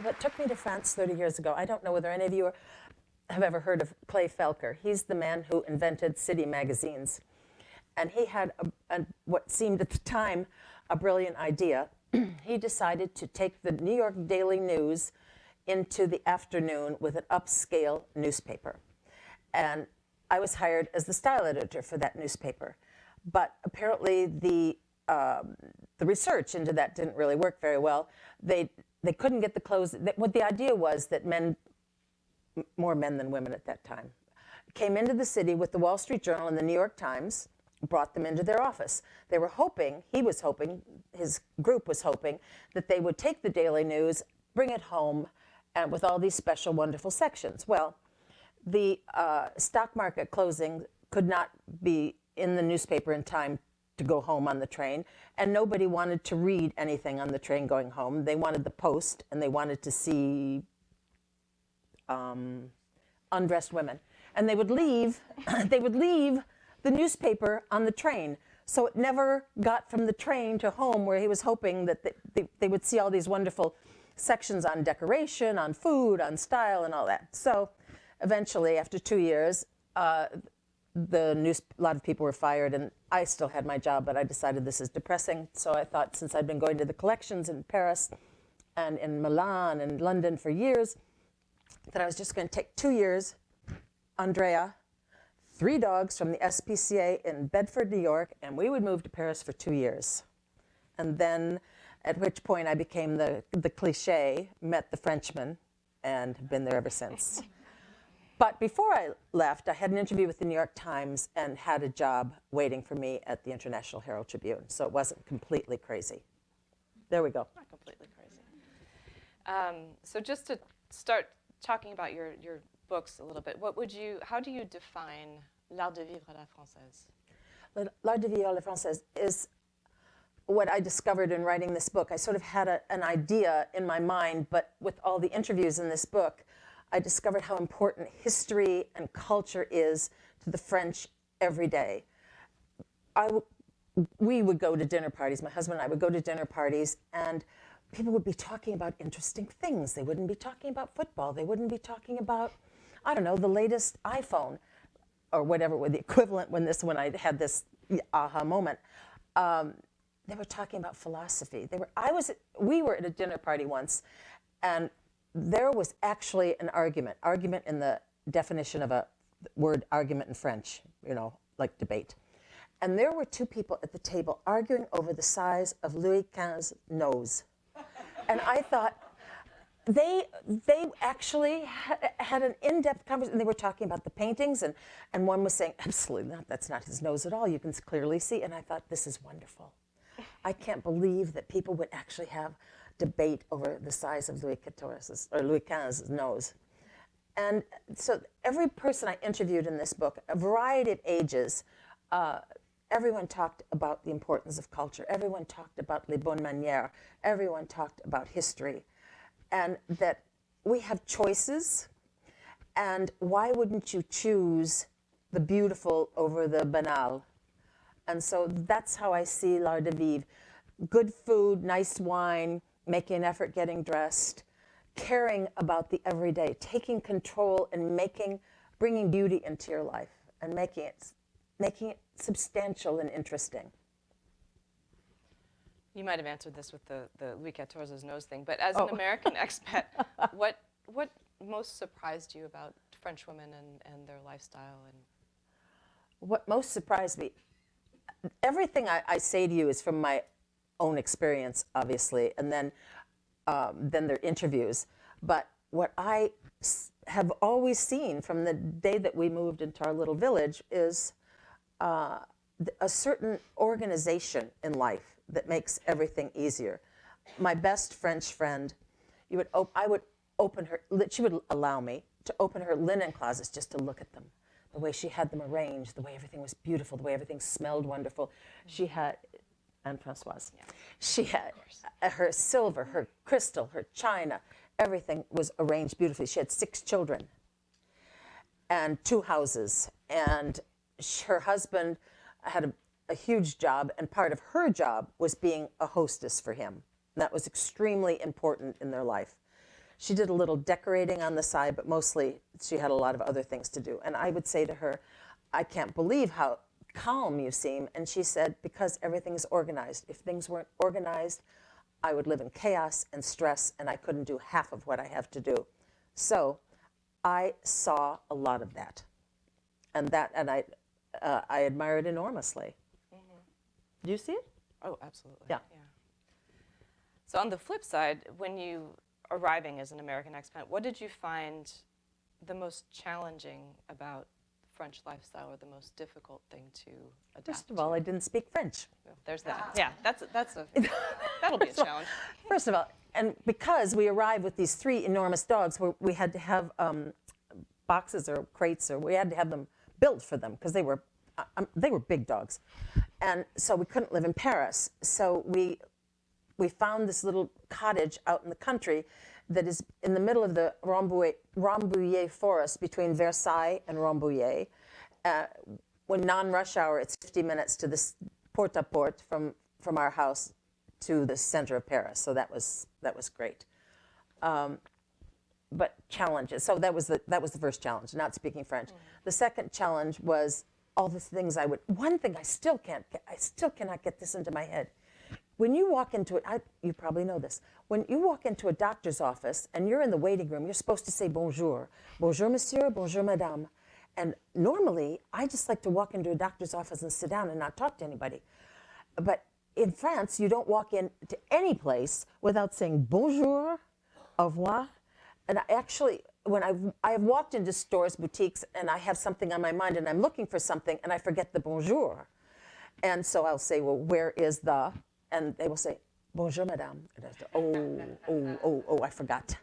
what took me to France 30 years ago, I don't know whether any of you have ever heard of Clay Felker. He's the man who invented city magazines. And he had what seemed at the time a brilliant idea. He decided to take the New York Daily News into the afternoon with an upscale newspaper. And I was hired as the style editor for that newspaper. But apparently the research into that didn't really work very well. They couldn't get the clothes. What the idea was that men, more men than women at that time, came into the city with the Wall Street Journal and the New York Times, brought them into their office. They were hoping, he was hoping, his group was hoping, that they would take the Daily News, bring it home, and with all these special, wonderful sections. Well, the stock market closing could not be in the newspaper in time to go home on the train, and nobody wanted to read anything on the train going home. They wanted the Post, and they wanted to see undressed women. And they would leave, the newspaper on the train. So it never got from the train to home, where he was hoping that they would see all these wonderful sections on decoration, on food, on style, and all that. So eventually, after 2 years, a lot of people were fired, and I still had my job, but I decided this is depressing. So I thought, since I'd been going to the collections in Paris and in Milan and London for years, that I was just going to take 2 years, Andrea, 3 dogs from the SPCA in Bedford, New York, and we would move to Paris for 2 years. And then, at which point I became the cliche, met the Frenchman, and have been there ever since. But before I left, I had an interview with the New York Times and had a job waiting for me at the International Herald Tribune, so it wasn't completely crazy. There we go. Not completely crazy. So just to start talking about your books a little bit, how do you define l'art de vivre à la française? L'art de vivre à la française is what I discovered in writing this book. I sort of had an idea in my mind, but with all the interviews in this book, I discovered how important history and culture is to the French every day. We would go to dinner parties, my husband and I would go to dinner parties, and people would be talking about interesting things. They wouldn't be talking about football. They wouldn't be talking about, I don't know, the latest iPhone or whatever, with the equivalent when I had this aha moment. They were talking about philosophy. We were at a dinner party once, and there was actually an argument in the definition of a word argument in French, like debate. And there were 2 people at the table arguing over the size of Louis XV's nose. And I thought, they actually had an in-depth conversation. They were talking about the paintings, and one was saying, absolutely not, that's not his nose at all. You can clearly see. And I thought, this is wonderful. I can't believe that people would actually have debate over the size of Louis XV's nose. And so every person I interviewed in this book, a variety of ages, everyone talked about the importance of culture. Everyone talked about les bonnes manières. Everyone talked about history. And that we have choices, and why wouldn't you choose the beautiful over the banal? And so that's how I see l'art de vivre. Good food, nice wine, making an effort getting dressed, caring about the everyday, taking control and bringing beauty into your life and making it substantial and interesting. You might have answered this with the Louis XIV's nose thing, but as an American expat, what most surprised you about French women and their lifestyle? And what most surprised me, everything I say to you is from my own experience, obviously, and then their interviews. But what I have always seen from the day that we moved into our little village is a certain organization in life that makes everything easier. My best French friend, I would open her, she would allow me to open her linen closets just to look at them, the way she had them arranged, the way everything was beautiful, the way everything smelled wonderful. She had, and Françoise, yeah. She had her silver, her crystal, her china, everything was arranged beautifully. She had 6 children and 2 houses, and her husband had a huge job, and part of her job was being a hostess for him. And that was extremely important in their life. She did a little decorating on the side, but mostly she had a lot of other things to do. And I would say to her, I can't believe how calm you seem. And she said, because everything is organized. If things weren't organized, I would live in chaos and stress, and I couldn't do half of what I have to do. So I saw a lot of that. And I admire it enormously. Do you see it? Oh, absolutely. Yeah. So on the flip side, when you arriving as an American expat, what did you find the most challenging about French lifestyle, or the most difficult thing to adapt to? First of all, I didn't speak French. Well, there's that. Yeah, that'll be a challenge. First of all, and because we arrived with these 3 enormous dogs, we had to have boxes or crates, or we had to have them built for them because they were big dogs, and so we couldn't live in Paris. So we found this little cottage out in the country that is in the middle of the Rambouillet forest between Versailles and Rambouillet. When non-rush hour, it's 50 minutes to this porte-à-porte from our house to the center of Paris. So that was great. But challenges. So that was the first challenge, not speaking French. The second challenge was all the things one thing I still cannot get this into my head. When you walk into it, you probably know this. When you walk into a doctor's office and you're in the waiting room, you're supposed to say bonjour. Bonjour, monsieur, bonjour, madame. And normally, I just like to walk into a doctor's office and sit down and not talk to anybody. But in France, you don't walk into any place without saying bonjour, au revoir. And when I have walked into stores, boutiques, and I have something on my mind and I'm looking for something and I forget the bonjour. And so I'll say, well, where is the... And they will say, bonjour, madame. And I say, I forgot.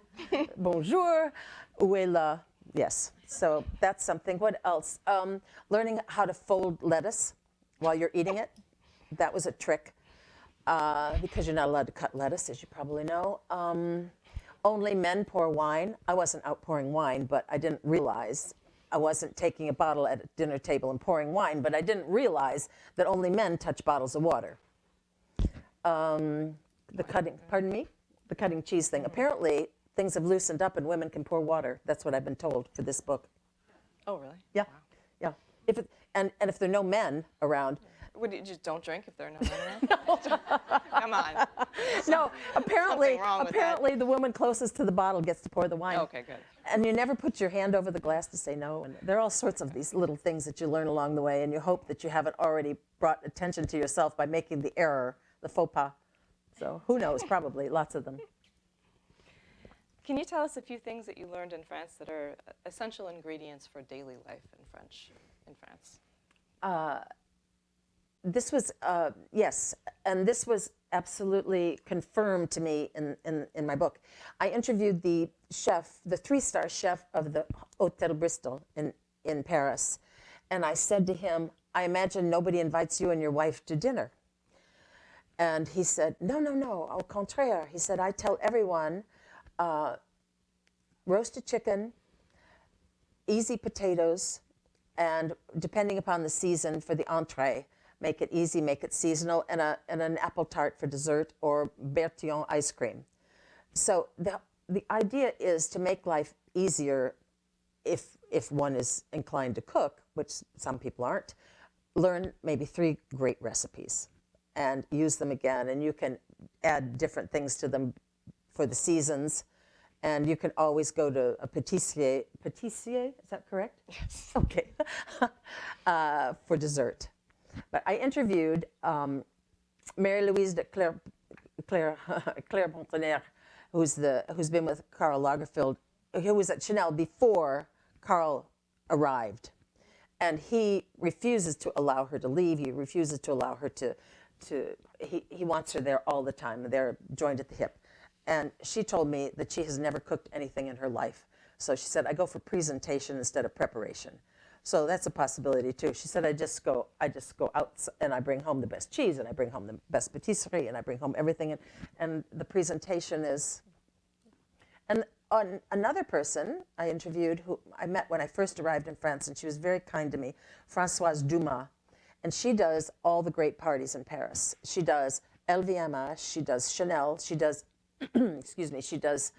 Bonjour, où est la... Yes, so that's something. What else? Learning how to fold lettuce while you're eating it. That was a trick because you're not allowed to cut lettuce, as you probably know. Only men pour wine. I wasn't out pouring wine, but I didn't realize. I wasn't taking a bottle at a dinner table and pouring wine, but I didn't realize that only men touch bottles of water. The cutting cheese thing. Apparently, things have loosened up and women can pour water. That's what I've been told for this book. Oh, really? Yeah, wow. yeah. And if there are no men around. Would you just don't drink if there are no men around? Come on. No, apparently that. the woman closest to the bottle gets to pour the wine. Okay, good. And you never put your hand over the glass to say no. And there are all sorts of these little things that you learn along the way, and you hope that you haven't already brought attention to yourself by making the error, the faux pas. So who knows, probably, lots of them. Can you tell us a few things that you learned in France that are essential ingredients for daily life in France? This was, yes, and this was absolutely confirmed to me in my book. I interviewed the chef, the 3-star chef of the Hôtel Bristol in Paris, and I said to him, I imagine nobody invites you and your wife to dinner. And he said, no, au contraire. He said, I tell everyone, roasted chicken, easy potatoes, and depending upon the season for the entree, make it easy, make it seasonal, and an apple tart for dessert, or Bertillon ice cream. So the idea is to make life easier if one is inclined to cook, which some people aren't. Learn maybe 3 great recipes and use them again, and you can add different things to them for the seasons, and you can always go to a pâtissier, is that correct? Yes. Okay, for dessert. But I interviewed Mary-Louise de Claire-Pontenaire, who's been with Karl Lagerfeld, who was at Chanel before Karl arrived. And he refuses to allow her to leave. He refuses to allow her he wants her there all the time. They're joined at the hip. And she told me that she has never cooked anything in her life. So she said, I go for presentation instead of preparation. So that's a possibility too. She said, I just go out and I bring home the best cheese, and I bring home the best patisserie, and I bring home everything. And the presentation is... And another person I interviewed, who I met when I first arrived in France, and she was very kind to me, Françoise Dumas. And she does all the great parties in Paris. She does LVMH, she does Chanel, she does, excuse me, she does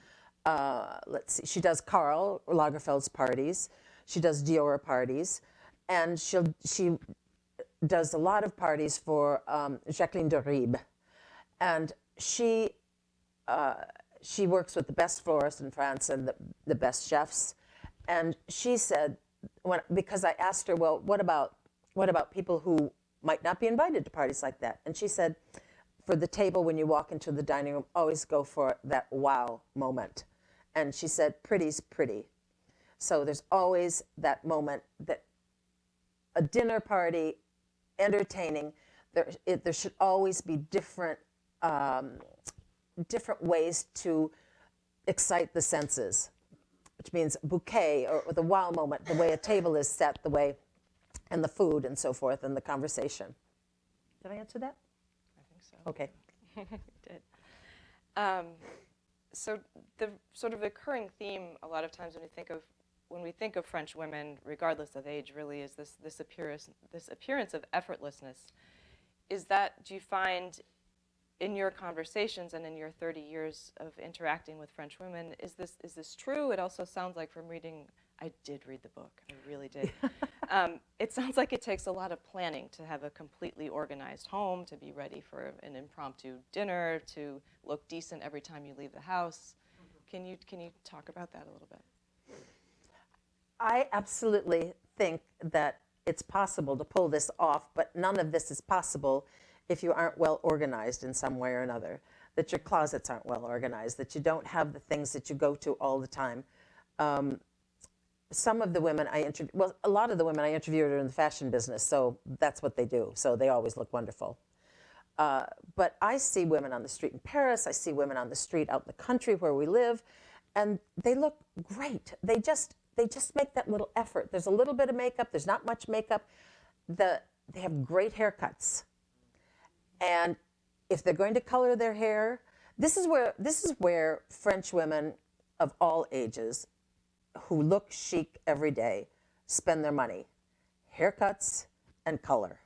let's see, she does Karl Lagerfeld's parties. She does Dior parties. And she does a lot of parties for Jacqueline de Ribes. And she works with the best florists in France and the best chefs. And she said, because I asked her, well, what about people who might not be invited to parties like that? And she said, for the table when you walk into the dining room, always go for that wow moment. And she said, pretty's pretty. So there's always that moment that a dinner party, entertaining, there should always be different ways to excite the senses, which means bouquet or the wow moment, the way a table is set, the way, and the food and so forth, and the conversation. Did I answer that? I think so. Okay. You did. So the sort of recurring theme a lot of times when we think of French women, regardless of age, really is this appearance of effortlessness. Do you find in your conversations and in your 30 years of interacting with French women, is this true? It also sounds like from reading, I did read the book, I really did. It sounds like it takes a lot of planning to have a completely organized home, to be ready for an impromptu dinner, to look decent every time you leave the house. Can you talk about that a little bit? I absolutely think that it's possible to pull this off, but none of this is possible if you aren't well organized in some way or another, that your closets aren't well organized, that you don't have the things that you go to all the time. Some of the women a lot of the women I interviewed are in the fashion business, so that's what they do. So they always look wonderful. But I see women on the street in Paris, I see women on the street out in the country where we live, and they look great. They just make that little effort. There's a little bit of makeup, there's not much makeup. They have great haircuts. And if they're going to color their hair, this is where French women of all ages who look chic every day spend their money. Haircuts and color.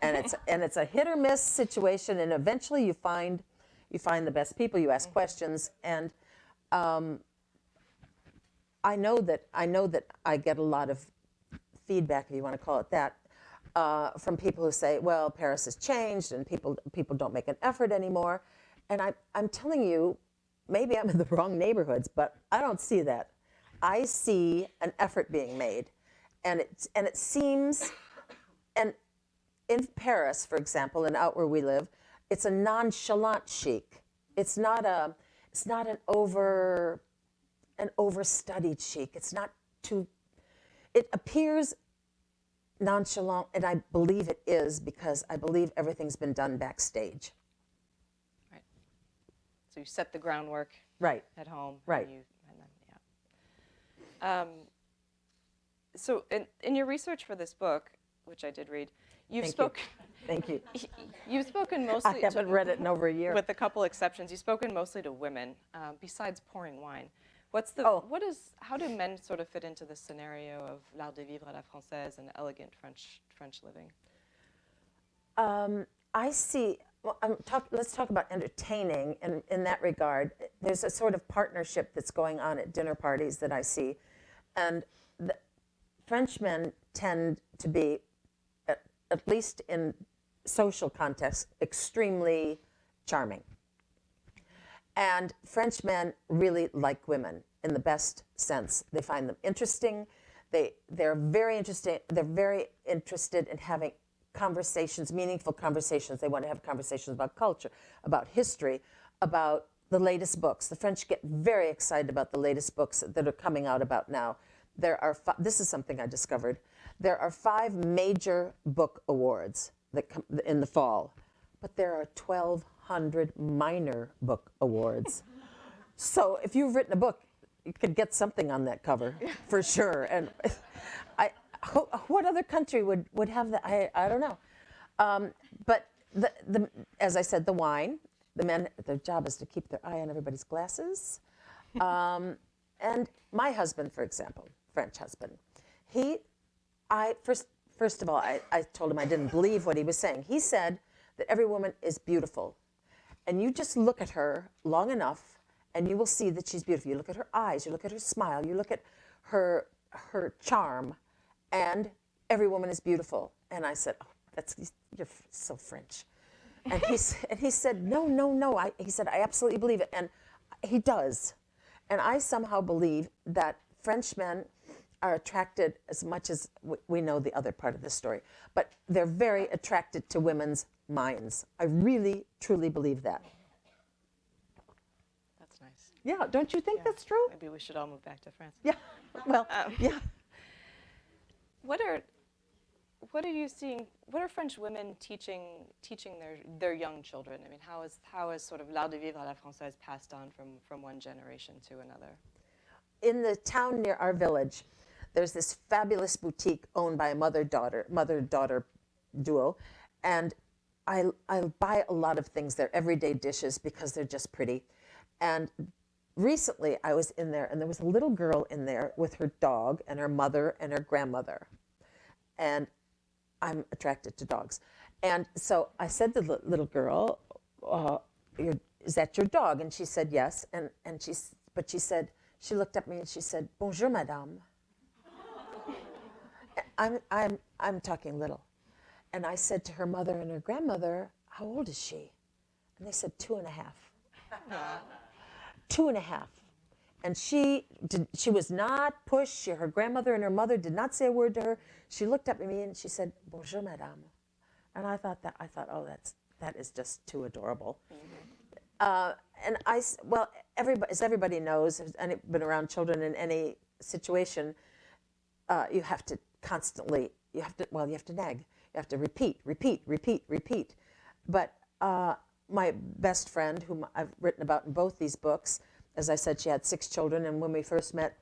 And it's a hit or miss situation, and eventually you find the best people, you ask questions, and I know that I get a lot of feedback, if you want to call it that, from people who say, well, Paris has changed and people don't make an effort anymore. And I'm telling you, maybe I'm in the wrong neighborhoods, but I don't see that. I see an effort being made. And it seems, and in Paris, for example, and out where we live, it's a nonchalant chic. It's not an overstudied chic. It's not too, it appears nonchalant, and I believe it is, because I believe everything's been done backstage. Right. So you set the groundwork right at home. Right. So in your research for this book, which I did read, Thank you. You've spoken mostly. I haven't read it in over a year. With a couple exceptions, you've spoken mostly to women. Besides pouring wine, how do men sort of fit into this scenario of l'art de vivre à la française and elegant French living? I see. Well, let's talk about entertaining, and in that regard, there's a sort of partnership that's going on at dinner parties that I see, and French men tend to be, at least in social context, extremely charming. And French men really like women in the best sense. They find them interesting. They're very interesting. They're very interested in having conversations, meaningful conversations. They want to have conversations about culture, about history, about the latest books. The French get very excited about the latest books that are coming out about now. This is something I discovered. There are 5 major book awards that come in the fall, but there are 1,200 minor book awards. So if you've written a book, you could get something on that cover for sure. And what other country would have that? I don't know. But as I said, the wine, the men, their job is to keep their eye on everybody's glasses. And my husband, for example, French husband, first of all, I told him I didn't believe what he was saying. He said that every woman is beautiful. And you just look at her long enough and you will see that she's beautiful. You look at her eyes, you look at her smile, you look at her charm, and every woman is beautiful. And I said, oh, you're so French. And he said, no. He said, I absolutely believe it. And he does. And I somehow believe that French men are attracted as much as we know the other part of the story, but they're very attracted to women's minds. I really, truly believe that. That's nice. Yeah, don't you think that's true? Maybe we should all move back to France. Yeah, well, yeah. What are you seeing? What are French women teaching their young children? I mean, how is sort of l'art de vivre à la française passed on from one generation to another? In the town near our village, there's this fabulous boutique owned by a mother-daughter duo, and I buy a lot of things there, everyday dishes, because they're just pretty. And recently I was in there, and there was a little girl in there with her dog and her mother and her grandmother. And I'm attracted to dogs. And so I said to the little girl, is that your dog? And she said, yes. But she said, she looked at me and she said, bonjour, madame. I'm talking little. And I said to her mother and her grandmother, how old is she? And they said 2.5. 2.5. And she was not pushed. Her grandmother and her mother did not say a word to her. She looked up at me and she said, bonjour, madame. And I thought, oh, that is just too adorable. And as everybody knows, who's been around children in any situation, you have to constantly, you have to nag. You have to repeat. But my best friend, whom I've written about in both these books, as I said, she had 6 children, and when we first met,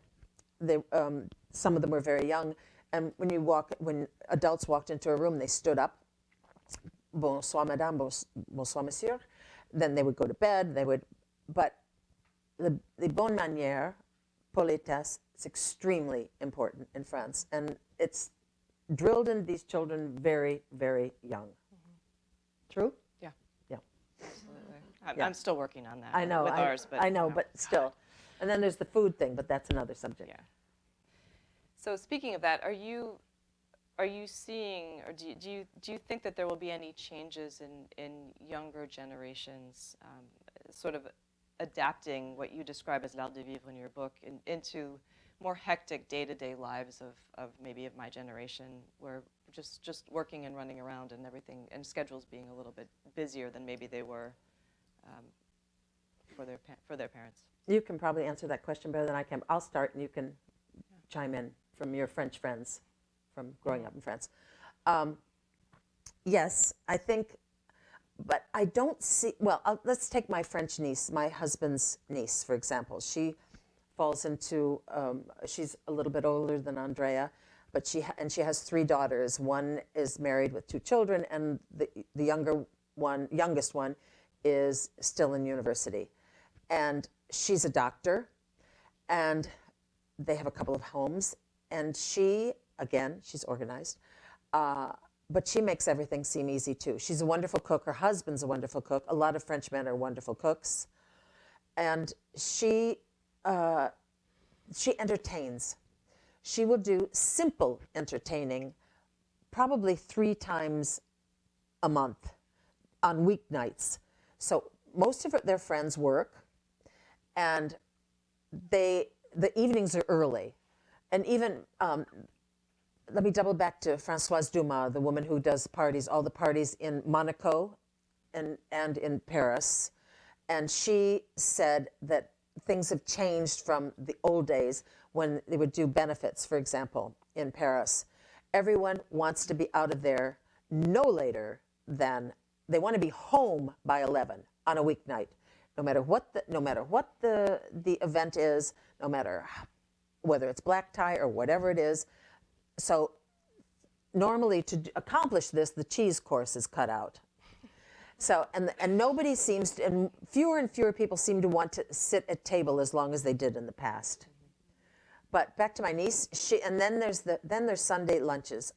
some of them were very young. And when adults walked into a room, they stood up. Bonsoir, madame. Bonsoir, monsieur. Then they would go to bed. But the bonne manière, politesse, is extremely important in France, and it's drilled into these children very, very young. Mm-hmm. True? Yeah. Yeah. Absolutely. I'm still working on that. I know. With ours, but I know, but still. And then there's the food thing, but that's another subject. Yeah. So speaking of that, are you seeing, or do you think that there will be any changes in younger generations, sort of adapting what you describe as l'art de vivre in your book into more hectic day-to-day lives of maybe of my generation, where just working and running around and everything, and schedules being a little bit busier than maybe they were for their parents? You can probably answer that question better than I can. I'll start, and you can chime in from your French friends from growing up in France. Yes, I think, but I don't see, let's take my French niece, my husband's niece, for example. She falls into, she's a little bit older than Andrea, but she has 3 daughters. One is married with 2 children, and the youngest one is still in university. And she's a doctor, and they have a couple of homes, and she's organized, but she makes everything seem easy too. She's a wonderful cook. Her husband's a wonderful cook. A lot of French men are wonderful cooks. And she entertains. She will do simple entertaining probably 3 times a month on weeknights. So most of their friends work, and the evenings are early. And even, let me double back to Françoise Dumas, the woman who does parties, all the parties in Monaco and in Paris. And she said that things have changed from the old days when they would do benefits, for example, in Paris. Everyone wants to be out of there no later than, they want to be home by 11 on a weeknight, no matter what the event is, no matter whether it's black tie or whatever it is. So normally to accomplish this, the cheese course is cut out. So, and nobody seems to, and fewer people seem to want to sit at table as long as they did in the past. But back to my niece, and then there's Sunday lunches.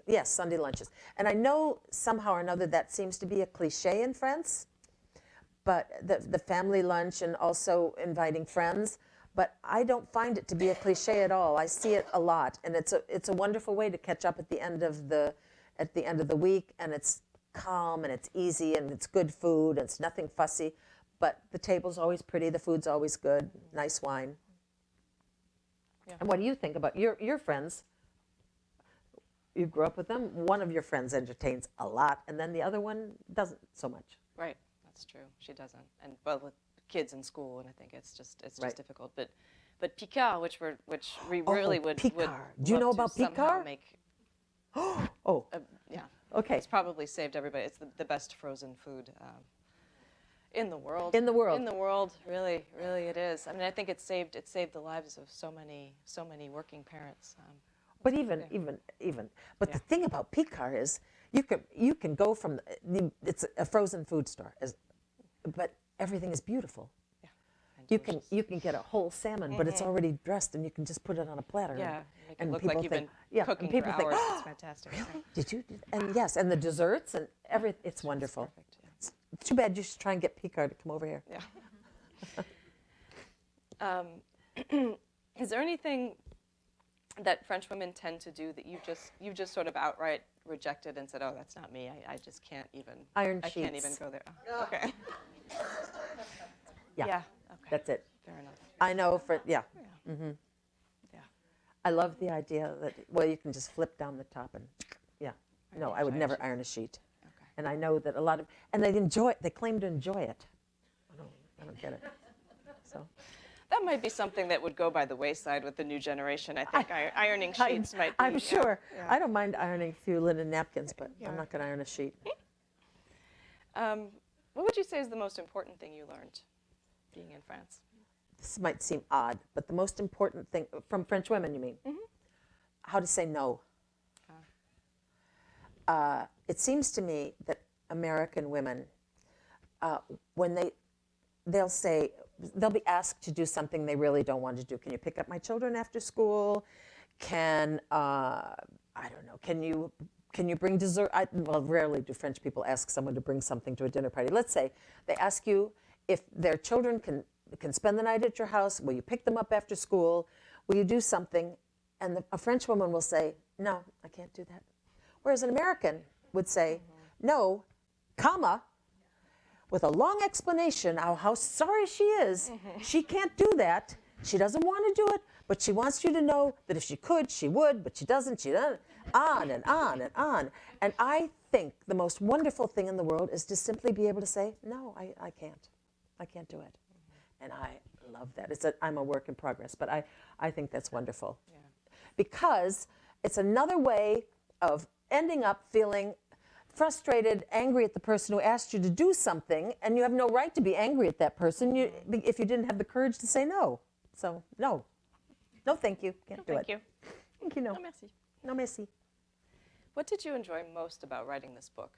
Yes, Sunday lunches. And I know somehow or another that seems to be a cliche in France, but the family lunch and also inviting friends. But I don't find it to be a cliche at all. I see it a lot, and it's a wonderful way to catch up at the end of the week, and it's calm and it's easy and it's good food and it's nothing fussy. But the table's always pretty, the food's always good, nice wine. Yeah. And what do you think about your friends? You grew up with them. One of your friends entertains a lot, and then the other one doesn't so much. Right, that's true. She doesn't, and well, with kids in school, and I think it's just Right. difficult. But Picard, which we really would Picard. would Do you love know to about somehow Picard? Make, Oh, yeah. okay. It's probably saved everybody. It's the best frozen food in the world. In the world. In the world, really, really, it is. I mean, I think it saved the lives of so many working parents. But even. But the thing about Picard is you can go from it's a frozen food store, but everything is beautiful. Yeah. And You can get a whole salmon, but it's already dressed, and you can just put it on a platter. yeah, make it and look people like you've think, been cooking and people for think, hours. "Oh, It's fantastic. really? Did you? And yes, and the desserts and everything. It's wonderful. Perfect. Yeah. It's too bad you should try and get Picard to come over here. Yeah. Is there anything that French women tend to do that you just sort of outright rejected and said, "Oh, that's not me. I just can't even. Iron I can't even sheets. go there." Oh, okay. Yeah. Yeah. Okay. That's it. Fair enough. I know Yeah. Yeah. I love the idea that, well, you can just flip down the top and, yeah. No, I would never iron a sheet. Okay. And I know that and they claim to enjoy it. I don't get it. So. That might be something that would go by the wayside with the new generation. I think ironing sheets might be. I'm sure. Yeah. I don't mind ironing a few linen napkins, but I'm not going to iron a sheet. What would you say is the most important thing you learned being in France? This might seem odd, but the most important thing, from French women, you mean? Mm-hmm. How to say no. It seems to me that American women, when they'll be asked to do something they really don't want to do. Can you pick up my children after school? I don't know, can you bring dessert? Well, rarely do French people ask someone to bring something to a dinner party. Let's say they ask you if their children can spend the night at your house. Will you pick them up after school? Will you do something? And a French woman will say, no, I can't do that. Whereas an American would say, no, comma, with a long explanation of how sorry she is. She can't do that. She doesn't want to do it, but she wants you to know that if she could, she would, but she doesn't, on and on and on. And I think the most wonderful thing in the world is to simply be able to say, no, I can't. I can't do it. And I love that. I'm a work in progress, but I think that's wonderful. Yeah. Because it's another way of ending up feeling frustrated, angry at the person who asked you to do something, and you have no right to be angry at that person if you didn't have the courage to say no. So, no. No, thank you. Can't do it. Thank you. Thank you, no. No, merci. No, merci. What did you enjoy most about writing this book?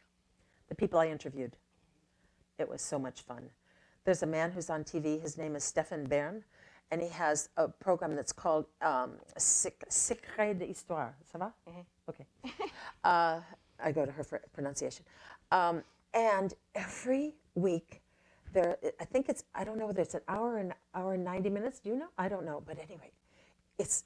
The people I interviewed. It was so much fun. There's a man who's on TV. His name is Stephen Bern, and he has a program that's called Secret d'Histoire. Ça va? Mm-hmm. Okay. I go to her for pronunciation. And every week, I don't know whether it's an hour and 90 minutes. Do you know? I don't know. But anyway, it's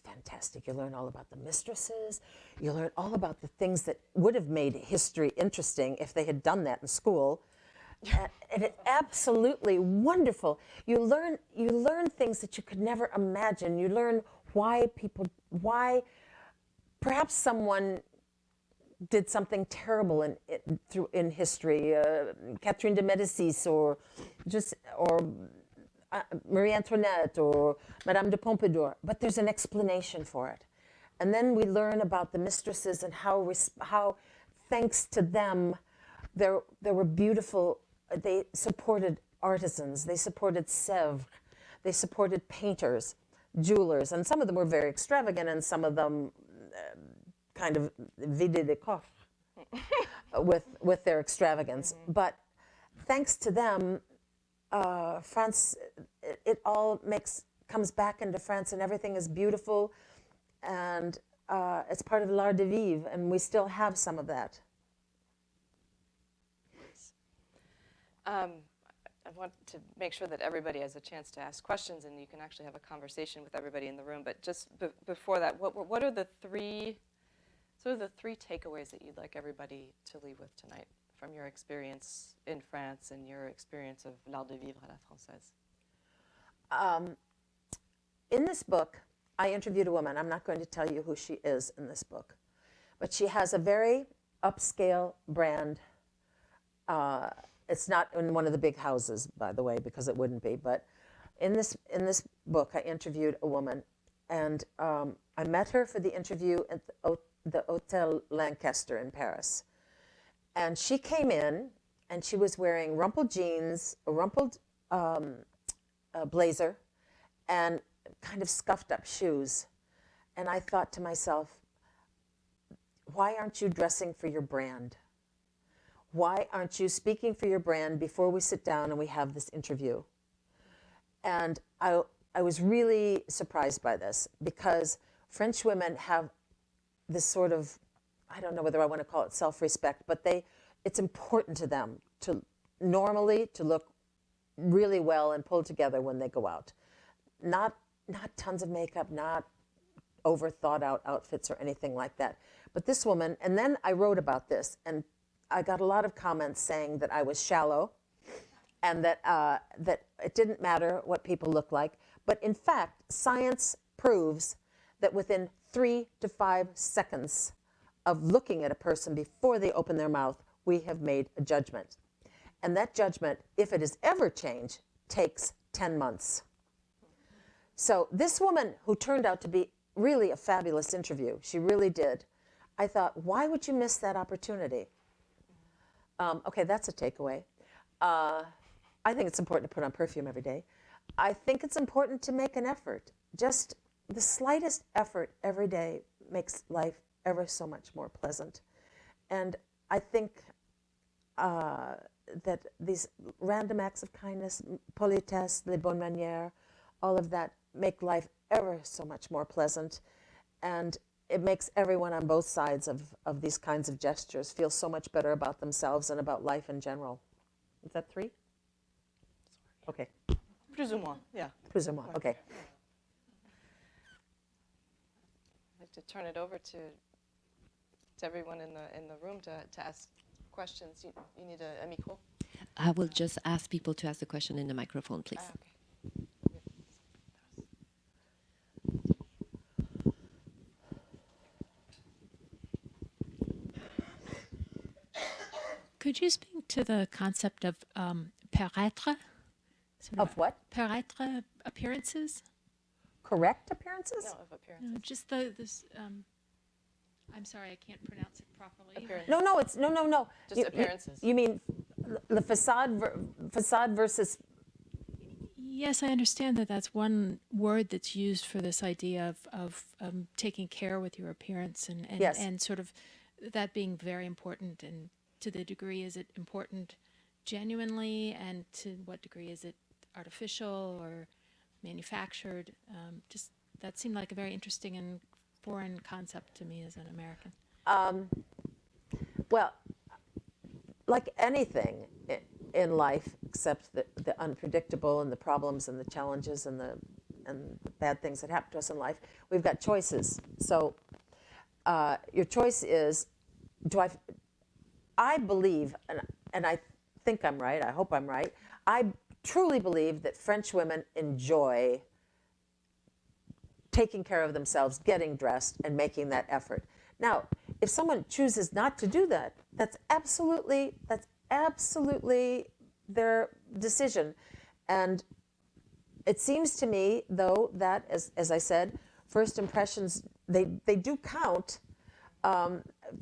fantastic. You learn all about the mistresses. You learn all about the things that would have made history interesting if they had done that in school. And it's absolutely wonderful. You learn things that you could never imagine. You learn why perhaps someone did something terrible in history, Catherine de Médicis, or Marie Antoinette, or Madame de Pompadour, but there's an explanation for it. And then we learn about the mistresses and how thanks to them, there were beautiful. They supported artisans. They supported Sèvres. They supported painters, jewelers, and some of them were very extravagant, and some of them kind of vidé de coffre with their extravagance. Mm-hmm. But thanks to them, France, it all comes back into France, and everything is beautiful, and it's part of l'art de vivre, and we still have some of that. want to make sure that everybody has a chance to ask questions and you can actually have a conversation with everybody in the room. But just before that, what are the three takeaways that you'd like everybody to leave with tonight from your experience in France and your experience of l'art de vivre à la française? In this book, I interviewed a woman. I'm not going to tell you who she is in this book, but she has a very upscale brand. It's not in one of the big houses, by the way, because it wouldn't be. But in this book, I interviewed a woman, and I met her for the interview at the Hotel Lancaster in Paris. And she came in, and she was wearing rumpled jeans, a rumpled blazer, and kind of scuffed up shoes. And I thought to myself, why aren't you dressing for your brand? Why aren't you speaking for your brand before we sit down and we have this interview? And I was really surprised by this, because French women have this sort of, I don't know whether I want to call it self-respect, but it's important to them to normally to look really well and pulled together when they go out. Not tons of makeup, not over thought out outfits or anything like that. But this woman, and then I wrote about this, and I got a lot of comments saying that I was shallow, and that it didn't matter what people look like. But in fact, science proves that within 3 to 5 seconds of looking at a person before they open their mouth, we have made a judgment. And that judgment, if it is ever changed, takes 10 months. So this woman, who turned out to be really a fabulous interview, she really did, I thought, why would you miss that opportunity? Okay, that's a takeaway. I think it's important to put on perfume every day. I think it's important to make an effort. Just the slightest effort every day makes life ever so much more pleasant. And I think that these random acts of kindness, politesse, les bonnes manières, all of that make life ever so much more pleasant. And it makes everyone on both sides of these kinds of gestures feel so much better about themselves and about life in general. Is that 3? Okay. Plus ou moins, yeah. Plus ou moins, okay. I'd like to turn it over to everyone in the room to ask questions. You need a micro? I will just ask people to ask the question in the microphone, please. Okay. Could you speak to the concept of paraître? Of what? Paraître, appearances? Correct appearances? No, of appearances. No, just this. I'm sorry, I can't pronounce it properly. Appearance. No. Just appearances. You mean the facade versus... Yes, I understand that that's one word that's used for this idea of taking care with your appearance and Yes. and sort of that being very important. And to the degree, is it important genuinely, and to what degree is it artificial or manufactured? Just that seemed like a very interesting and foreign concept to me as an American. Well, like anything in life, except the unpredictable and the problems and the challenges and the bad things that happen to us in life, we've got choices. So your choice is, I believe, and I think I'm right, I hope I'm right, I truly believe that French women enjoy taking care of themselves, getting dressed, and making that effort. Now, if someone chooses not to do that, that's absolutely their decision. And it seems to me, though, that, as I said, first impressions, they do count.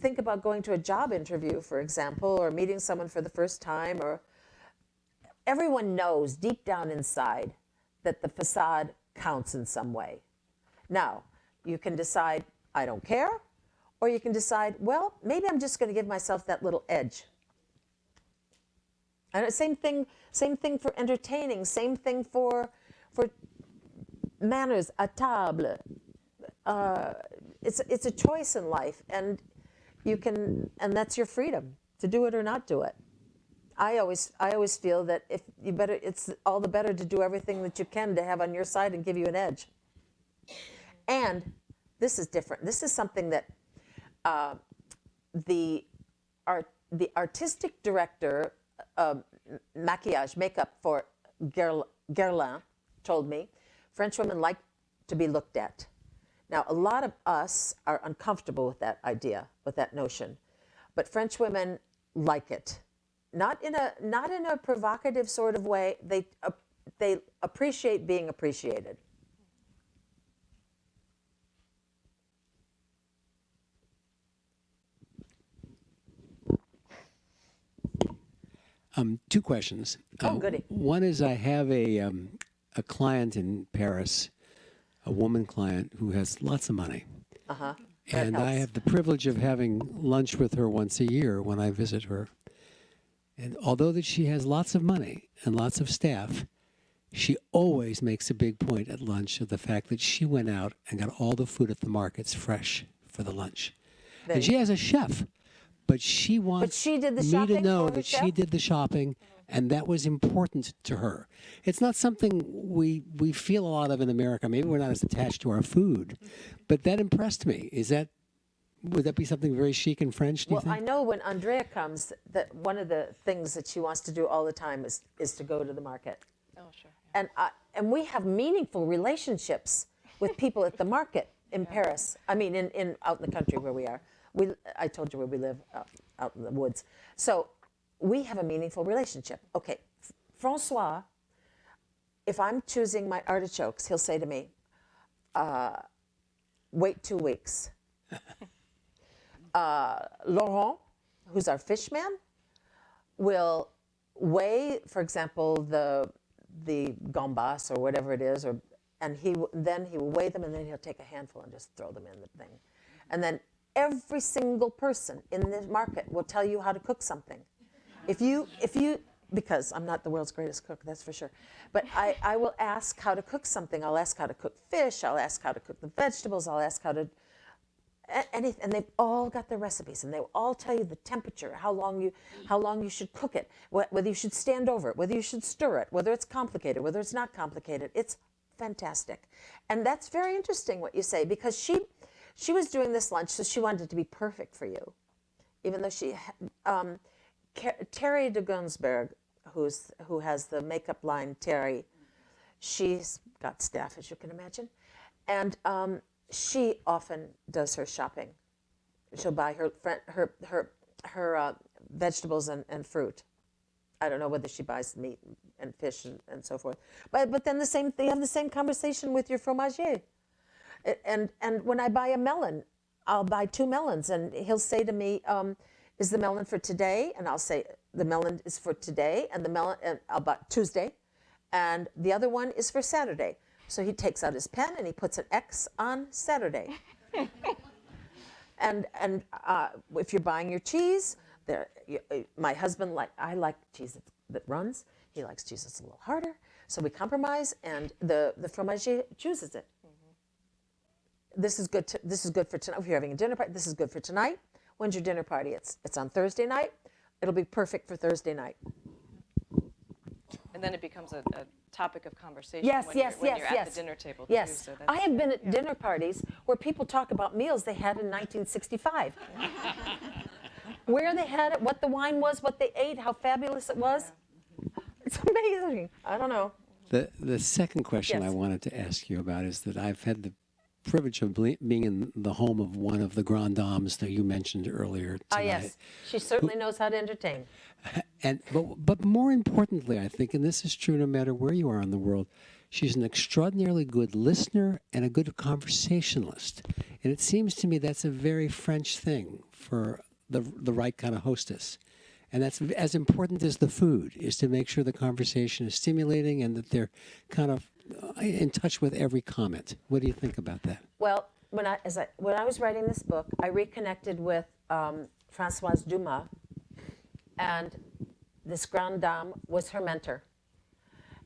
Think about going to a job interview, for example, or meeting someone for the first time, or everyone knows deep down inside that the facade counts in some way. Now, you can decide, I don't care, or you can decide, well, maybe I'm just going to give myself that little edge. And same thing for entertaining, same thing for manners, à table. It's a choice in life, and you can, and that's your freedom to do it or not do it. I always feel that if you better, it's all the better to do everything that you can to have on your side and give you an edge. And this is different. This is something that the artistic director of makeup for Guerlain told me, French women like to be looked at. Now, a lot of us are uncomfortable with that idea, with that notion, but French women like it. Not in a provocative sort of way. They appreciate being appreciated. Two questions. Oh, goody. One is I have a client in Paris, a woman client who has lots of money. Uh-huh. And I have the privilege of having lunch with her once a year when I visit her. And although that she has lots of money and lots of staff, she always makes a big point at lunch of the fact that she went out and got all the food at the markets fresh for the lunch. And she has a chef, but she wants she did the me shopping to know for her that chef? she did the shopping, and that was important to her. It's not something we feel a lot of in America. Maybe we're not as attached to our food, but that impressed me. Would that be something very chic and French, do you Well, think? I know when Andrea comes, that one of the things that she wants to do all the time is to go to the market. Oh, sure. And we have meaningful relationships with people at the market in Paris. I mean, in out in the country where we are. I told you where we live, out in the woods. So we have a meaningful relationship. Okay, Francois, if I'm choosing my artichokes, he'll say to me, wait 2 weeks. Laurent, who's our fish man, will weigh, for example, the gambas or whatever it is, and then he will weigh them, and then he'll take a handful and just throw them in the thing. And then every single person in the market will tell you how to cook something. If you, because I'm not the world's greatest cook, that's for sure, but I will ask how to cook something. I'll ask how to cook fish. I'll ask how to cook the vegetables. I'll ask how to anything, and they've all got their recipes, and they will all tell you the temperature, how long you should cook it, whether you should stand over it, whether you should stir it, whether it's complicated, whether it's not complicated. It's fantastic, and that's very interesting what you say, because she was doing this lunch, so she wanted it to be perfect for you, even though she Terry de Gunsberg, who has the makeup line Terry, she's got staff, as you can imagine, and she often does her shopping. She'll buy her vegetables and fruit. I don't know whether she buys meat and fish and so forth. But then they have the same conversation with your fromager. And when I buy a melon, I'll buy 2 melons, and he'll say to me, is the melon for today? And I'll say, the melon is for today, and the melon, and I'll buy Tuesday, and the other one is for Saturday. So he takes out his pen and he puts an X on Saturday. and if you're buying your cheese, my husband, I like cheese that runs. He likes cheese that's a little harder. So we compromise, and the fromager chooses it. Mm-hmm. This is good for tonight. If you're having a dinner party, this is good for tonight. When's your dinner party? It's on Thursday night. It'll be perfect for Thursday night. And then it becomes a topic of conversation Yes, when yes, you're yes, at yes. the dinner table Yes, too. So I have been at dinner parties where people talk about meals they had in 1965. Where they had it, what the wine was, what they ate, how fabulous it was. It's amazing. I don't know. The second question Yes. I wanted to ask you about is that I've had the privilege of being in the home of one of the grand dames that you mentioned earlier tonight. Ah, yes. She certainly knows how to entertain. But more importantly, I think, and this is true no matter where you are in the world, she's an extraordinarily good listener and a good conversationalist. And it seems to me that's a very French thing for the right kind of hostess. And that's as important as the food, is to make sure the conversation is stimulating and that they're kind of in touch with every comment. What do you think about that? Well, when I was writing this book, I reconnected with Françoise Dumas, and this grande dame was her mentor.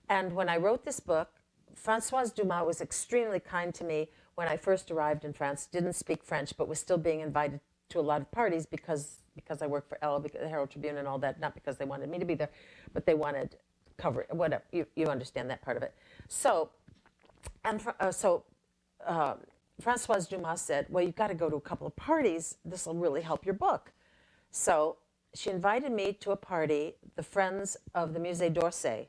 And when I wrote this book, Françoise Dumas was extremely kind to me when I first arrived in France. Didn't speak French, but was still being invited to a lot of parties because because I work for Elle, because the Herald Tribune and all that, not because they wanted me to be there, but they wanted cover, whatever, you understand that part of it. So, Françoise Dumas said, well, you've got to go to a couple of parties. This will really help your book. So she invited me to a party, the Friends of the Musée d'Orsay.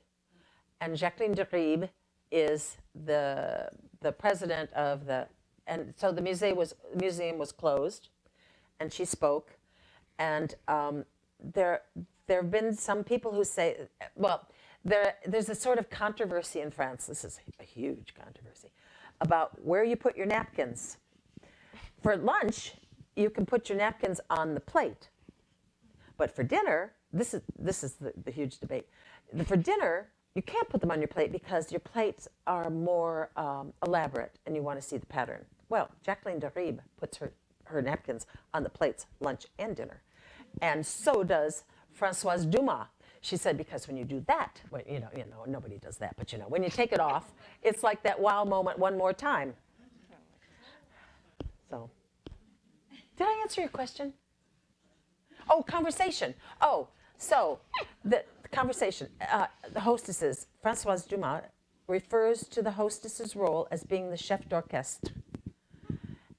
And Jacqueline de Ribe is the president of the, and so the museum was closed, and she spoke. And there have been some people who say, well, there's a sort of controversy in France. This is a huge controversy about where you put your napkins. For lunch, you can put your napkins on the plate. But for dinner, this is the huge debate. For dinner, you can't put them on your plate because your plates are more elaborate and you want to see the pattern. Well, Jacqueline de Ribe puts her napkins on the plates, lunch and dinner. And so does Françoise Dumas. She said, because when you do that, well, you know, nobody does that, but when you take it off, it's like that wow moment one more time. So, did I answer your question? Oh, conversation. Oh, so the conversation. The hostesses, Françoise Dumas refers to the hostess's role as being the chef d'orchestre.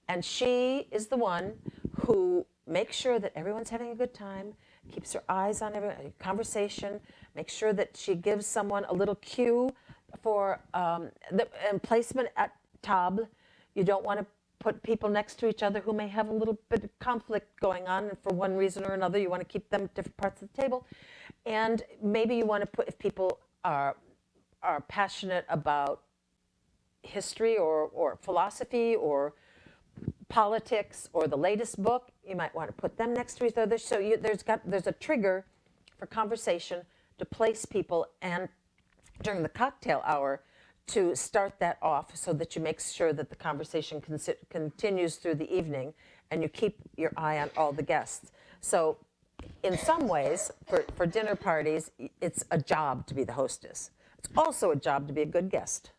And she is the one who makes sure that everyone's having a good time, keeps her eyes on every conversation, makes sure that she gives someone a little cue for the placement at table. You don't want to put people next to each other who may have a little bit of conflict going on, and for one reason or another, you want to keep them at different parts of the table. And maybe you want to put, if people are passionate about history or philosophy or politics or the latest book, you might want to put them next to each other. So there's a trigger for conversation to place people, and during the cocktail hour to start that off so that you make sure that the conversation continues through the evening and you keep your eye on all the guests. So in some ways, for dinner parties, it's a job to be the hostess. It's also a job to be a good guest.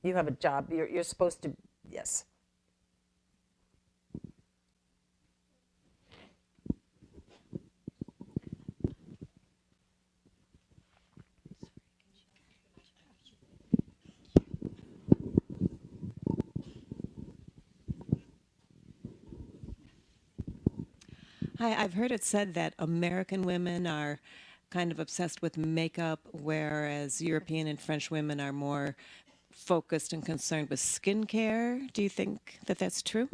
You have a job, you're supposed to, yes. Hi, I've heard it said that American women are kind of obsessed with makeup, whereas European and French women are more focused and concerned with skincare. Do you think that that's true?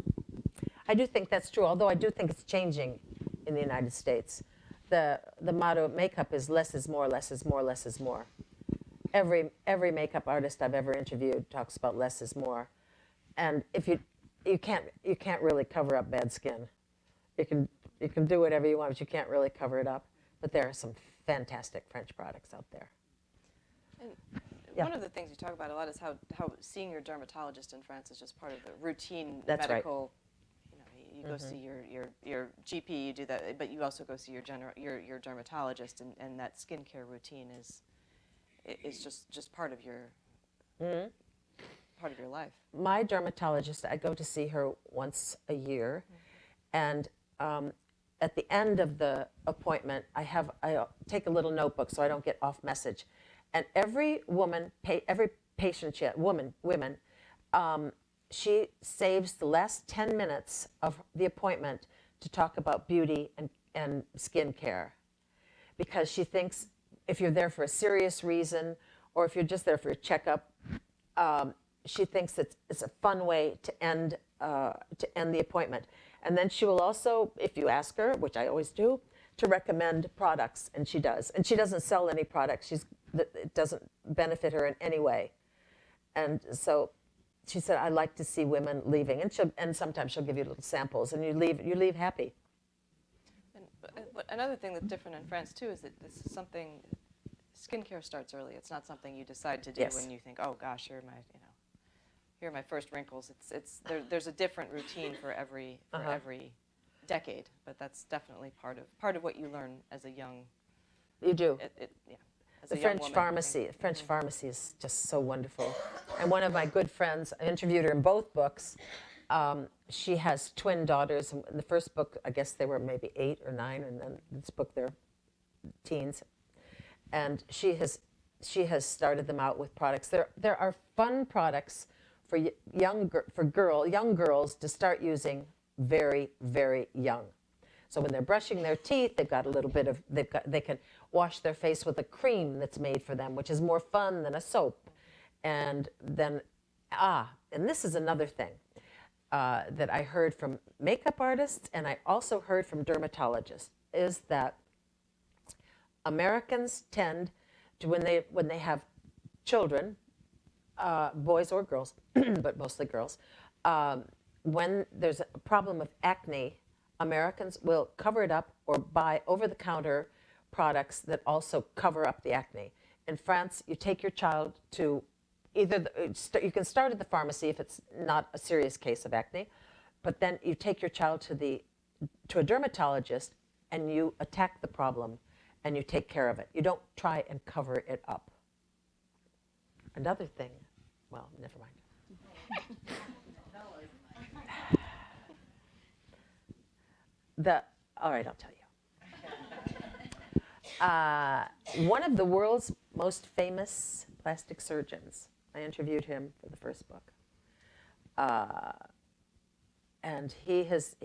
I do think that's true, although I do think it's changing in the United States. The motto of makeup is less is more, less is more, less is more. Every makeup artist I've ever interviewed talks about less is more. And if you can't really cover up bad skin. You can do whatever you want, but you can't really cover it up. But there are some fantastic French products out there. And Yeah. one of the things you talk about a lot is how seeing your dermatologist in France is just part of the routine That's right. medical. You go see your GP, you do that, but you also go see your dermatologist, and that skincare routine is just part of your part of your life. My dermatologist, I go to see her once a year, and at the end of the appointment, I take a little notebook so I don't get off message, and every patient, women, she saves the last 10 minutes of the appointment to talk about beauty and skincare, because she thinks if you're there for a serious reason or if you're just there for a checkup, she thinks it's a fun way to end the appointment. And then she will also, if you ask her, which I always do, to recommend products, and she does. And she doesn't sell any products. It doesn't benefit her in any way. And so she said, I like to see women leaving, and sometimes she'll give you little samples, and you leave happy. But another thing that's different in France too is that this is something, skincare starts early. It's not something you decide to do when you think, oh gosh, here are my first wrinkles. There's a different routine for every decade, but that's definitely part of what you learn as a young. You do. As The a young French woman, pharmacy. The French pharmacy is just so wonderful. And one of my good friends, I interviewed her in both books, she has twin daughters. In the first book, I guess they were maybe 8 or 9, and then this book they're teens. And she has started them out with products. There are fun products for young girls to start using very, very young. So when they're brushing their teeth, they've got a little bit of, they can wash their face with a cream that's made for them, which is more fun than a soap. And then, and this is another thing that I heard from makeup artists, and I also heard from dermatologists, is that Americans tend to, when they have children, boys or girls, but mostly girls, when there's a problem of acne, Americans will cover it up or buy over-the-counter products that also cover up the acne. In France, you take your child to either, you can start at the pharmacy if it's not a serious case of acne, but then you take your child to a dermatologist and you attack the problem and you take care of it. You don't try and cover it up. Another thing, well, never mind. All right, I'll tell you. One of the world's most famous plastic surgeons, I interviewed him for the first book. And he has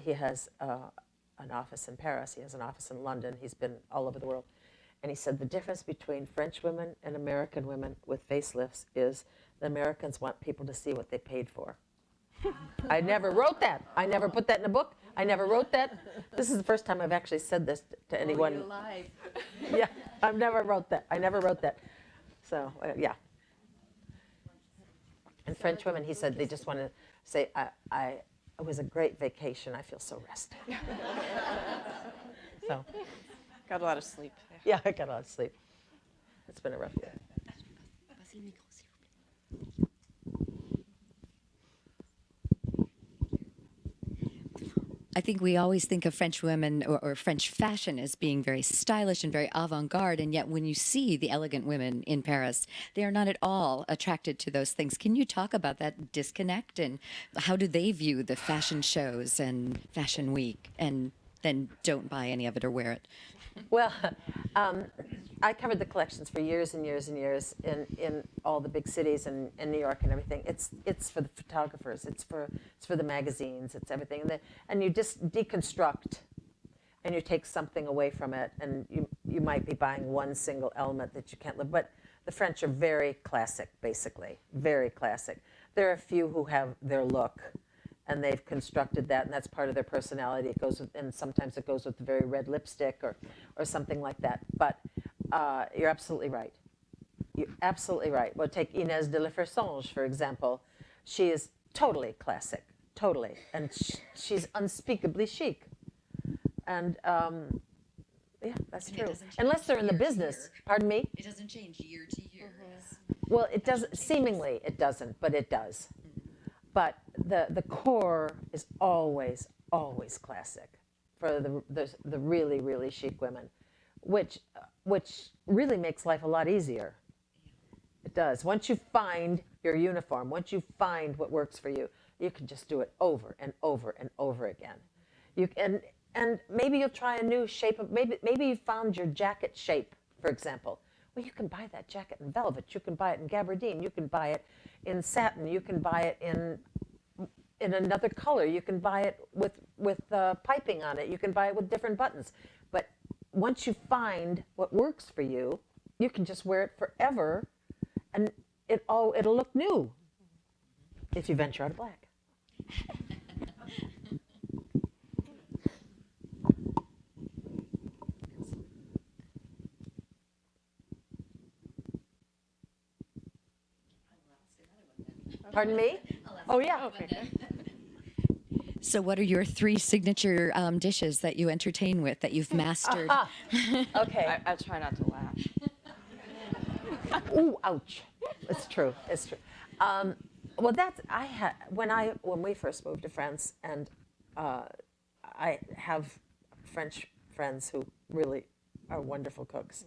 an office in Paris, he has an office in London, he's been all over the world. And he said the difference between French women and American women with facelifts is the Americans want people to see what they paid for. I never wrote that. I never put that in a book. I never wrote that. This is the first time I've actually said this to anyone. You're alive. Yeah, I've never wrote that. I never wrote that. So, yeah. And French women, he said, they just want to say, it was a great vacation. I feel so rested. So, Got a lot of sleep. yeah, I got a lot of sleep. It's been a rough year. I think we always think of French women or French fashion as being very stylish and very avant-garde, and yet when you see the elegant women in Paris, they are not at all attracted to those things. Can you talk about that disconnect, and how do they view the fashion shows and Fashion Week, and then don't buy any of it or wear it? Well, I covered the collections for years and years and years in all the big cities and in New York and everything. It's for the photographers. It's for the magazines. It's everything. And you just deconstruct, and you take something away from it. And you might be buying one single element that you can't live. But the French are very classic, basically, very classic. There are a few who have their look, and they've constructed that, and that's part of their personality. It goes with, and sometimes it goes with the very red lipstick or something like that. But you're absolutely right. You're absolutely right. Well, take Inès de la Fersange, for example. She is totally classic, totally, and she's unspeakably chic. And yeah, that's true. Unless they're in the business. Pardon me? It doesn't change year to year. Well, it doesn't. Seemingly, it doesn't, but it does. But the core is always classic for the really, really chic women, which really makes life a lot easier. It does. Once you find your uniform, once you find what works for you, you can just do it over and over and over again. You can, and maybe you'll try a new shape of, maybe you found your jacket shape, for example. Well, you can buy that jacket in velvet. You can buy it in gabardine. You can buy it in satin. You can buy it in another color. You can buy it with piping on it. You can buy it with different buttons. But once you find what works for you, you can just wear it forever, and it'll look new if you venture out of black. Pardon me? Oh, yeah. Okay. So what are your 3 signature dishes that you entertain with, that you've mastered? Okay. I try not to laugh. Ooh, ouch. It's true. It's true. Well, when we first moved to France, and I have French friends who really are wonderful cooks,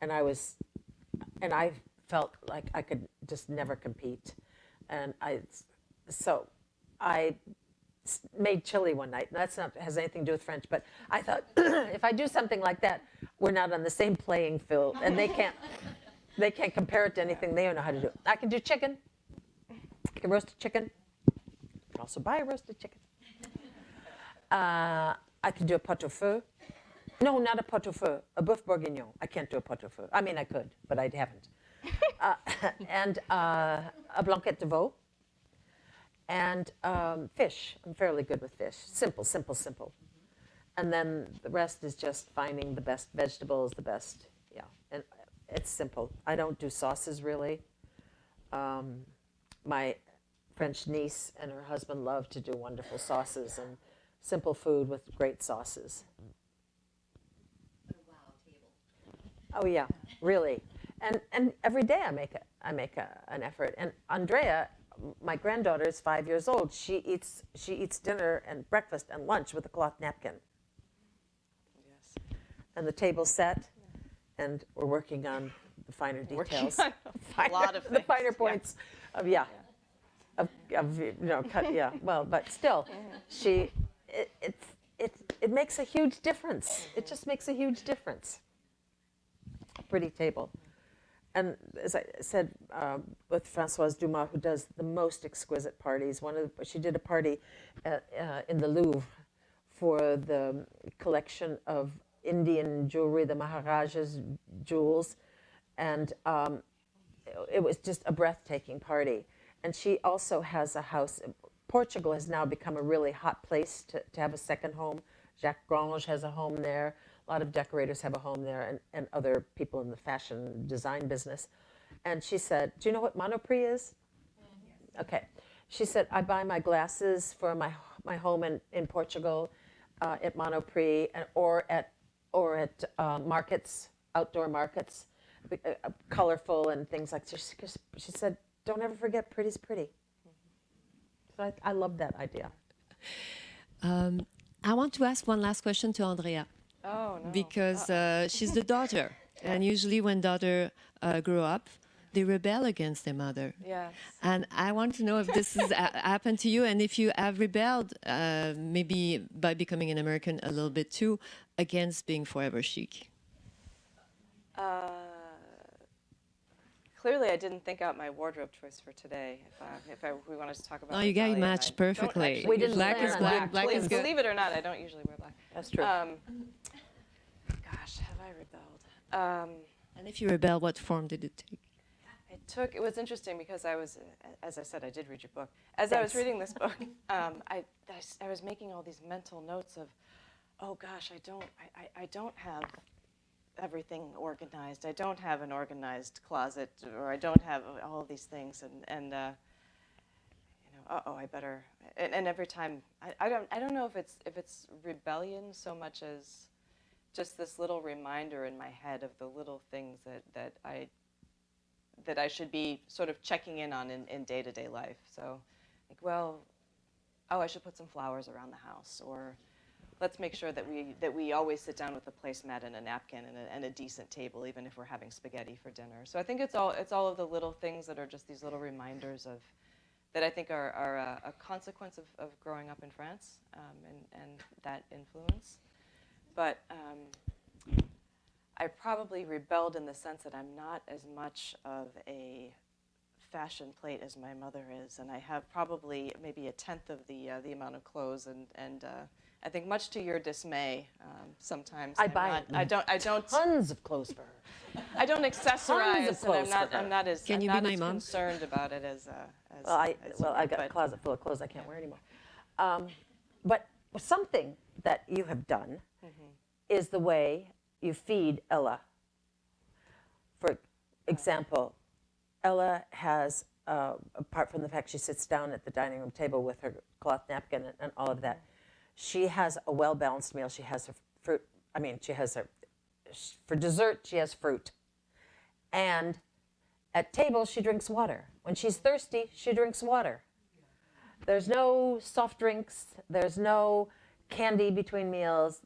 and I felt like I could just never compete, and I made chili one night. That's not has anything to do with French, but I thought if I do something like that, we're not on the same playing field, and they can't compare it to anything they don't know how to do. I can do chicken. I can roast a chicken. I can also buy a roasted chicken. I can do a pot au feu. No, not a pot au feu. A boeuf bourguignon. I can't do a pot au feu. I mean, I could, but I haven't. And a blanquette de veau. And fish. I'm fairly good with fish. Simple, simple, simple. And then the rest is just finding the best vegetables, the best, yeah. And it's simple. I don't do sauces, really. My French niece and her husband love to do wonderful sauces and simple food with great sauces. Oh yeah, really. And every day I make an effort. And Andrea, my granddaughter, is 5 years old. She eats dinner and breakfast and lunch with a cloth napkin. Yes. And the table's set, and we're working on the finer details. A lot of the things. finer points of cut, yeah. Well, but still, it makes a huge difference. It just makes a huge difference. A pretty table. And as I said, with Françoise Dumas, who does the most exquisite parties, she did a party in the Louvre for the collection of Indian jewelry, the Maharaja's jewels, and it was just a breathtaking party. And she also has a house. Portugal has now become a really hot place to have a second home. Jacques Grange has a home there. A lot of decorators have a home there, and other people in the fashion design business. And she said, do you know what Monoprix is? Yes. Okay. She said, I buy my glasses for my home in Portugal at Monoprix or at markets, outdoor markets, colorful and things like that. She said, don't ever forget pretty's pretty. So I love that idea. I want to ask one last question to Andrea. Oh, no. Because she's the daughter. And usually when daughters grow up, they rebel against their mother. Yes. And I want to know if this has happened to you, and if you have rebelled, maybe by becoming an American a little bit too, against being forever chic. Clearly, I didn't think out my wardrobe choice for today. If we wanted to talk about. No, you guys Italian, matched perfectly. We didn't Black is plan black, that. black is good. Believe it or not, I don't usually wear black. That's true. Gosh, have I rebelled? And if you rebel, what form did it take? It was interesting because as I said, I did read your book. As I was reading this book, I was making all these mental notes of, oh gosh, I don't have everything organized. I don't have an organized closet, or I don't have all of these things, and I better. And every time, I don't know if it's rebellion so much as just this little reminder in my head of the little things that I should be sort of checking in on in day-to-day life. So, I should put some flowers around the house, or let's make sure that we always sit down with a placemat and a napkin and a decent table, even if we're having spaghetti for dinner. So I think it's all of the little things that are just these little reminders of that I think are a consequence of growing up in France and that influence. But I probably rebelled in the sense that I'm not as much of a fashion plate as my mother is, and I have probably maybe a tenth of the amount of clothes, and I think much to your dismay, sometimes I don't Tons of clothes for her. I don't accessorize, and I'm not as Can you I'm be not as my mom? concerned about it as I've got a closet full of clothes I can't wear anymore. But something that you have done is the way you feed Ella. For example, Ella has, apart from the fact she sits down at the dining room table with her cloth napkin and all of that, she has a well-balanced meal. She has her fruit. For dessert, she has fruit. And at table, she drinks water. When she's thirsty, she drinks water. There's no soft drinks. There's no candy between meals.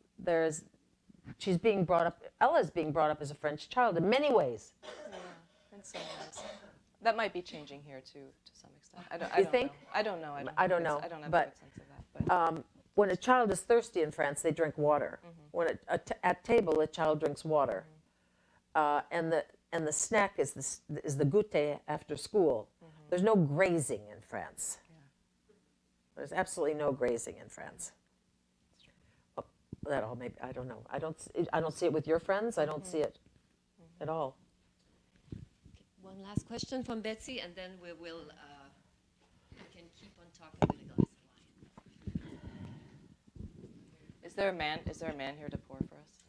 She's being brought up, Ella's being brought up as a French child in many ways. Yeah, in some ways. That might be changing here too, to some extent. I don't think? know. I don't know. I don't know, I don't have but, a good sense of that. But when a child is thirsty in France, they drink water. When at table, a child drinks water, and the snack is the goûter after school. There's no grazing in France. There's absolutely no grazing in France. Oh, that all maybe I don't know. I don't see it with your friends. I don't see it at all. One last question from Betsy, and then we can keep on talking with a glass of wine. is there a man here to pour for us?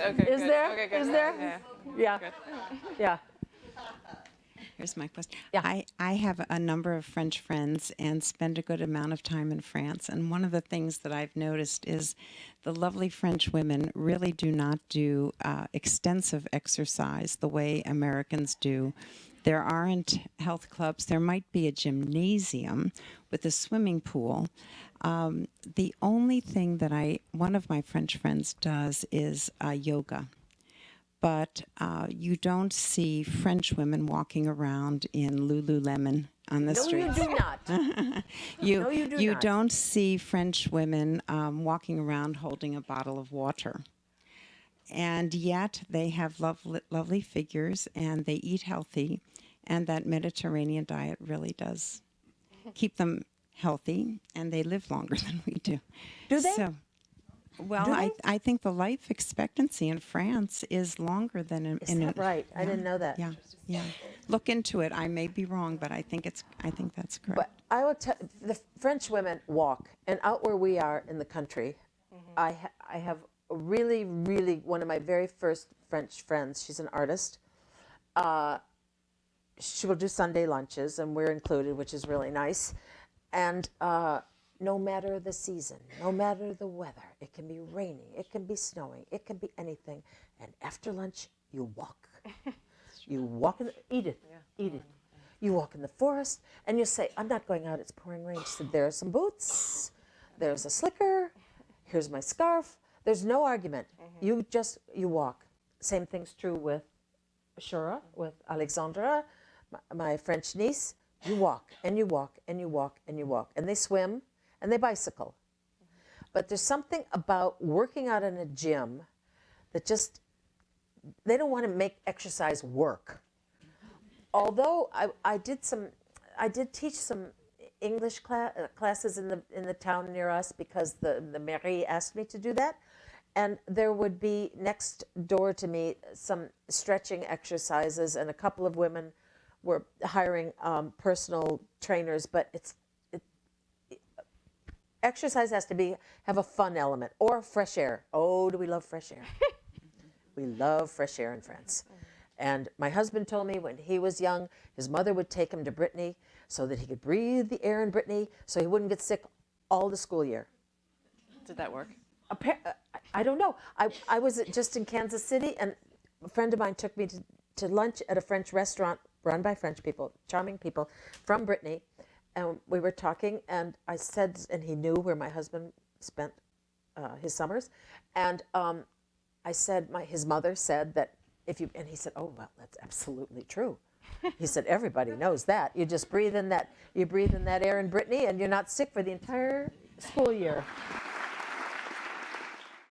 Okay, is good. there? Okay, good. Is there? Yeah. Yeah. Yeah. Here's my question. Yeah. I have a number of French friends and spend a good amount of time in France. And one of the things that I've noticed is the lovely French women really do not do extensive exercise the way Americans do. There aren't health clubs. There might be a gymnasium with a swimming pool. The only thing that one of my French friends does is yoga. But you don't see French women walking around in Lululemon on the streets. No, you do not. No, you do you not. don't see French women walking around holding a bottle of water. And yet they have lovely figures and they eat healthy. And that Mediterranean diet really does keep them healthy, and they live longer than we do. Do they? So, well, I think the life expectancy in France is longer than in. Is that right? I didn't know that. Yeah, yeah. Look into it. I may be wrong, but I think that's correct. But I will tell the French women walk, and out where we are in the country, I have a really one of my very first French friends. She's an artist. She will do Sunday lunches, and we're included, which is really nice. And no matter the season, no matter the weather, it can be raining, it can be snowing, it can be anything. And after lunch, you walk. You walk in Edith. You walk in the forest, and you say, I'm not going out, it's pouring rain. She said, there are some boots, there's a slicker, here's my scarf. There's no argument. You walk. Same thing's true with Shura, with Alexandra, my French niece. You walk, and you walk, and you walk, and you walk. And they swim, and they bicycle. But there's something about working out in a gym that just, they don't want to make exercise work. Although I did teach some English classes in the town near us because the mairie asked me to do that. And there would be next door to me some stretching exercises, and a couple of women were hiring personal trainers. But exercise has to have a fun element or fresh air. Oh, do we love fresh air? We love fresh air in France. And my husband told me when he was young, his mother would take him to Brittany so that he could breathe the air in Brittany so he wouldn't get sick all the school year. Did that work? I don't know. I was just in Kansas City, and a friend of mine took me to lunch at a French restaurant run by French people, charming people from Brittany. And we were talking, and I said, and he knew where my husband spent his summers. And I said, his mother said that and he said, oh, well, that's absolutely true. He said, everybody knows that. You just breathe in that air in Brittany, and you're not sick for the entire school year.